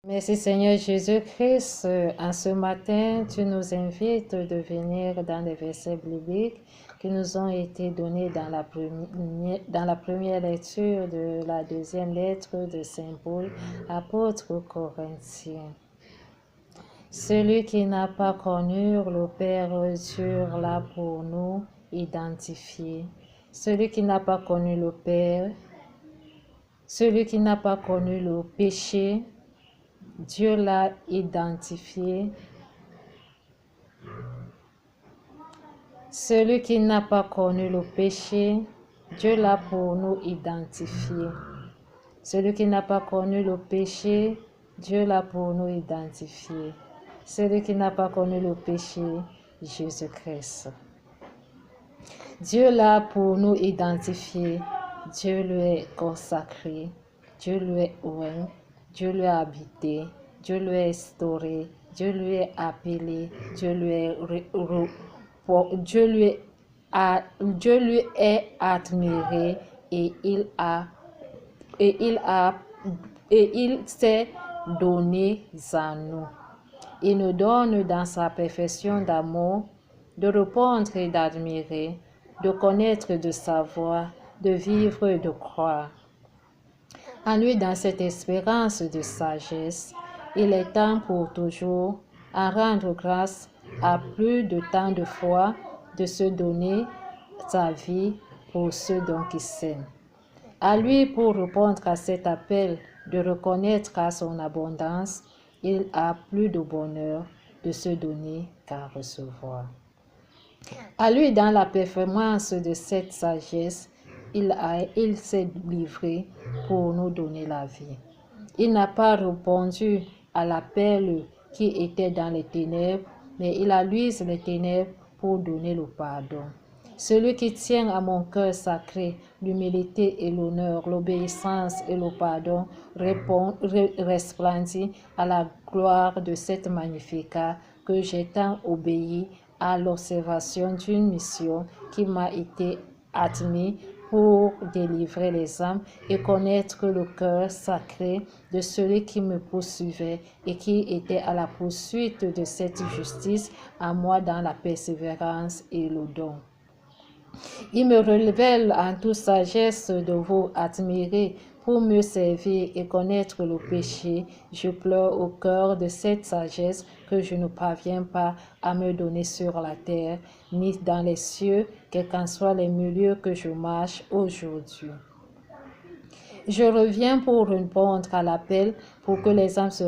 Merci Seigneur Jésus-Christ. En ce matin, tu nous invites de venir dans les versets bibliques qui nous ont été donnés dans la première lecture de la deuxième lettre de Saint Paul, apôtre aux Corinthiens. Celui qui n'a pas connu le Père Dieu l'a pour nous identifié. Celui qui n'a pas connu le Père, celui qui n'a pas connu le péché, Dieu l'a identifié. Celui qui n'a pas connu le péché, Dieu l'a pour nous identifié. Celui qui n'a pas connu le péché, Dieu l'a pour nous identifié. Celui qui n'a pas connu le péché, Jésus-Christ. Dieu l'a pour nous identifié. Dieu lui est consacré. Dieu lui est oint. Dieu lui a habité. Dieu lui est instauré. Dieu lui est appelé. Dieu lui est admiré et il s'est donné à nous. Il nous donne dans sa perfection d'amour de répondre et d'admirer, de connaître, de savoir, de vivre et de croire. En lui, dans cette espérance de sagesse, il est temps pour toujours à rendre grâce à plus de tant de fois de se donner sa vie pour ceux dont il s'aime. À lui pour répondre à cet appel de reconnaître qu'à son abondance, il a plus de bonheur de se donner qu'à recevoir. À lui, dans la performance de cette sagesse, il s'est livré pour nous donner la vie. Il n'a pas répondu à l'appel qui était dans les ténèbres, mais il a luisé les ténèbres pour donner le pardon. Celui qui tient à mon cœur sacré l'humilité et l'honneur, l'obéissance et le pardon resplendit à la gloire de cette Magnificat que j'ai tant obéi à l'observation d'une mission qui m'a été admise pour délivrer les âmes et connaître le cœur sacré de celui qui me poursuivait et qui était à la poursuite de cette justice à moi dans la persévérance et le don. Il me révèle en toute sagesse de vous admirer pour mieux servir et connaître le péché. Je pleure au cœur de cette sagesse que je ne parviens pas à me donner sur la terre, ni dans les cieux, quels qu'en soient les milieux que je marche aujourd'hui. Je reviens pour répondre à l'appel pour que les âmes se